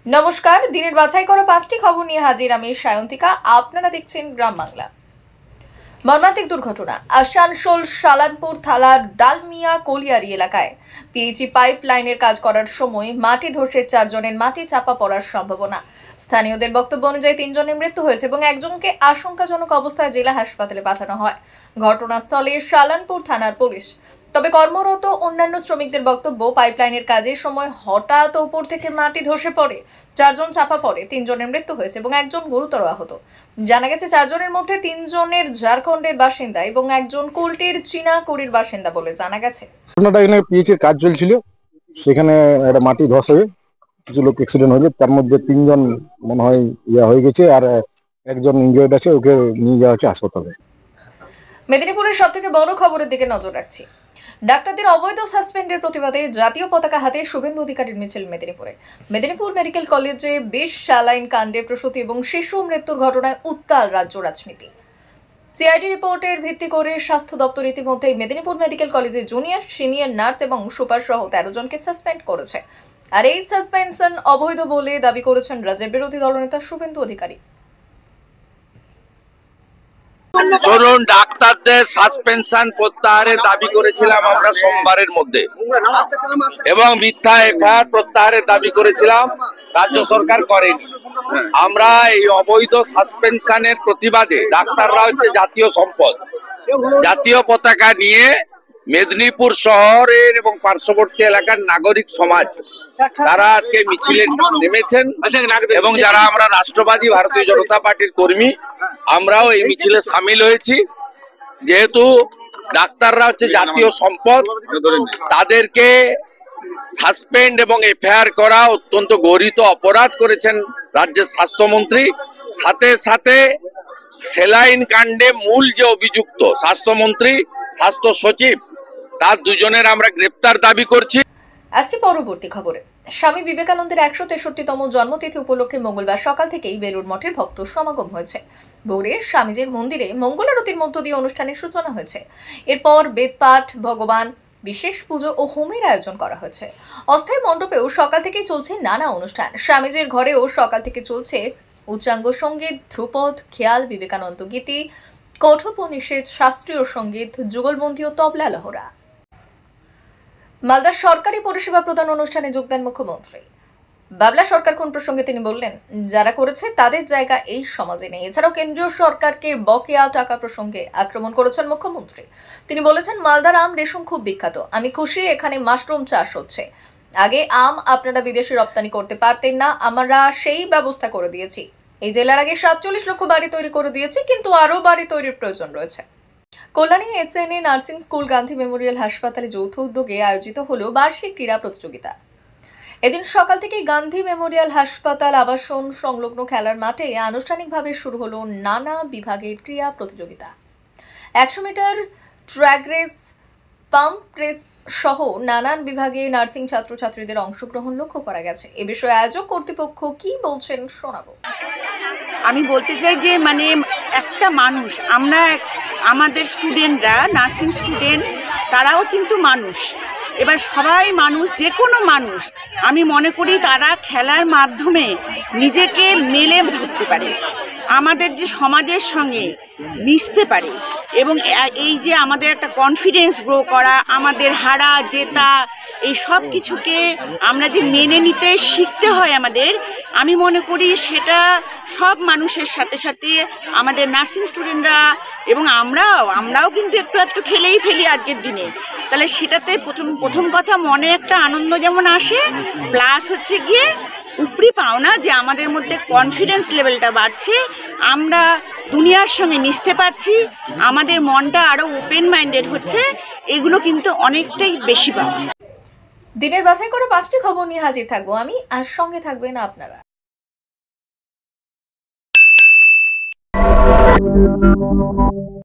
নমস্কার, দিনের বাছাই করা 5টি খবর নিয়ে হাজির আমি সায়ন্তিকা। আপনারা দেখছেন গ্রাম বাংলা। মর্মান্তিক দুর্ঘটনা আসানসোল সালানপুর থানার ডালমিয়া কলিয়ারি এলাকায় পিএইচই পাইপ লাইনের কাজ করার সময় মাটি ধসে 4 জনের মাটি চাপা পড়ার সম্ভাবনা। স্থানীয়দের বক্তব্য অনুযায়ী 3 জনের মৃত্যু হয়েছে এবং একজনকে আশঙ্কাজনক অবস্থায় জেলা হাসপাতালে পাঠানো হয়। ঘটনাস্থলে সালানপুর থানার পুলিশ। তবে কর্মরত অন্যান্য শ্রমিকদের বক্তব্য, পাইপলাইনের কাজের সময় হঠাৎ উপর থেকে মাটি ধসে পড়ে 4 জন চাপা পড়ে, 3 জনের মৃত্যু হয়েছে এবং একজন গুরুতর আহত। জানা গেছে 4 জনের মধ্যে 3 জনের ঝাড়খণ্ডের বাসিন্দা এবং একজন কুলটির চীনাকুড়ির বাসিন্দা বলে জানা গেছে। ঘটনাটা এখানে পিএইচের কাজ চলছিল, সেখানে একটা মাটি ধস হয়ে কিছু লোক অ্যাক্সিডেন্ট হয়েছে। তার মধ্যে 3 জন মনে হয় হয়ে গেছে আর একজন ইনজয়েড আছে, ওকে নিয়ে যাওয়া হচ্ছে হাসপাতালে। মেদিনীপুরের সবথেকে বড় খবরের দিকে নজর রাখছি। ডাক্তারদের অবৈধ সাসপেন্ডের প্রতিবাদে জাতীয় পতাকা হাতে শুভেন্দু অধিকারীর মিছিল মেদিনীপুরে। মেদিনীপুর মেডিকেল কলেজে বিষ স্যালাইন কাণ্ডে প্রসূতি এবং শিশু মৃত্যুর ঘটনায় উত্তাল রাজ্য রাজনীতি। সিআইডি রিপোর্টের ভিত্তি করে স্বাস্থ্য দপ্তর ইতিমধ্যে মেদিনীপুর মেডিকেল কলেজে জুনিয়র, সিনিয়র নার্স এবং সুপার সহ 13 জনকে সাসপেন্ড করেছে। আর এই সাসপেনশন অবৈধ বলে দাবি করেছেন রাজ্যের বিরোধী দলনেতা শুভেন্দু অধিকারী। চলুন, ডাক্তারদের সাসপেনশন প্রত্যাহারের দাবি করেছিলাম আমরা সোমবারের মধ্যে, এবং মিথ্যা এফআইআর প্রত্যাহারের দাবি করেছিলাম, রাজ্য সরকার করেনি। আমরা এই অবৈধ সাসপেনশনের প্রতিবাদে, ডাক্তাররা হচ্ছে জাতীয় সম্পদ, জাতীয় পতাকা নিয়ে মেদিনীপুর শহরের এবং পার্শ্ববর্তী এলাকার নাগরিক সমাজ তারা আজকে মিছিলে নেমেছেন, এবং যারা আমরা রাষ্ট্রবাদী ভারতীয় জনতা পার্টির কর্মী আমরাও এই মিছিলে সামিল হয়েছি। যেহেতু ডাক্তাররা হচ্ছে জাতীয় সম্পদ, তাদেরকে সাসপেন্ড এবং এফআইআর করা অত্যন্ত গর্হিত অপরাধ করেছেন রাজ্যের স্বাস্থ্যমন্ত্রী। সাথে সাথে সেলাইন কাণ্ডে মূল যে অভিযুক্ত স্বাস্থ্যমন্ত্রী, স্বাস্থ্য সচিব, তার দুজনের আমরা গ্রেপ্তার দাবি করছি। আসছি পরবর্তী খবরে। স্বামী বিবেকানন্দের 163তম জন্মতিথি উপলক্ষে মঙ্গলবার সকাল থেকেই বেলুড় মঠের ভক্ত সমাগম হয়েছে। ভোরে স্বামীজির মন্দিরে মঙ্গল আরতির মধ্য দিয়ে অনুষ্ঠানের সূচনা হয়েছে। এরপর বেদপাঠ, ভগবান বিশেষ পুজো ও হোমের আয়োজন করা হয়েছে। অস্থায়ী মণ্ডপেও সকাল থেকেই চলছে নানা অনুষ্ঠান। স্বামীজির ঘরেও সকাল থেকে চলছে উচ্চাঙ্গ সঙ্গীত, ধ্রুপদ, খেয়াল, বিবেকানন্দ গীতি, কঠোপনিষেধ, শাস্ত্রীয় সঙ্গীত, যুগলবন্দী ও তবলা লহরা। মালদার সরকারি পরিষেবা প্রদান অনুষ্ঠানে যোগ দেন মুখ্যমন্ত্রী। বাবলা সরকার কোন প্রসঙ্গে তিনি বললেন, যারা করেছে তাদের জায়গা এই সমাজে নেই। এছাড়াও কেন্দ্রীয় সরকারকে বকেয়া টাকা প্রসঙ্গে আক্রমণ করেছেন মুখ্যমন্ত্রী। তিনি বলেছেন, মালদার আম রেশম খুব বিখ্যাত, আমি খুশি এখানে মাশরুম চাষ হচ্ছে। আগে আম আপনারা বিদেশে রপ্তানি করতে পারতেন না, আমরা সেই ব্যবস্থা করে দিয়েছি। এই জেলার আগে 47 লক্ষ বাড়ি তৈরি করে দিয়েছি, কিন্তু আরো বাড়ি তৈরির প্রয়োজন রয়েছে। Kalyani SNA nursing school, Gandhi memorial হাসপাতালে যৌথ উদ্যোগে আয়োজিত হলো বার্ষিক ক্রীড়া প্রতিযোগিতা। এদিন সকাল থেকেই গান্ধী মেমোরিয়াল হাসপাতাল আবাসন সংলগ্ন খেলার মাঠে আনুষ্ঠানিকভাবে শুরু হলো নানা বিভাগের ক্রীড়া প্রতিযোগিতা। 100 metre track race, pump race সহ নানান বিভাগে নার্সিং ছাত্রছাত্রীদের অংশগ্রহণ লক্ষ্য করা গেছে। এ বিষয়ে আয়োজক কর্তৃপক্ষ কি বলছেন শোনাবো। আমি বলতে চাই যে একটা মানুষ, আমরা আমাদের স্টুডেন্টরা নার্সিং স্টুডেন্ট, তারাও কিন্তু মানুষ। এবার সবাই মানুষ, যে কোনো মানুষ, আমি মনে করি তারা খেলার মাধ্যমে নিজেকে মেলে ধরতে পারে, আমাদের যে সমাজের সঙ্গে মিশতে পারে, এবং এই যে আমাদের একটা কনফিডেন্স গ্রো করা, আমাদের হারা জেতা, এই সব কিছুকে আমরা যে মেনে নিতে শিখতে হয় আমাদের, আমি মনে করি সেটা সব মানুষের সাথে সাথে আমাদের নার্সিং স্টুডেন্টরা এবং আমরাও কিন্তু একটু একটু খেলেই ফেলি আজকের দিনে। তাহলে সেটাতে প্রথম কথা মনে একটা আনন্দ যেমন আসে, প্লাস হচ্ছে গিয়ে উপরি পাওনা যে আমাদের মধ্যে কনফিডেন্স লেভেলটা বাড়ছে, আমরা দুনিয়ার সঙ্গে মিশতে পারছি, আমাদের মনটা আরও ওপেন মাইন্ডেড হচ্ছে, এগুলো কিন্তু অনেকটাই বেশি পাওয়া। দিনের বাছাই করে 5টি খবর নিয়ে হাজির থাকবো আমি, আর সঙ্গে থাকবেন আপনারা।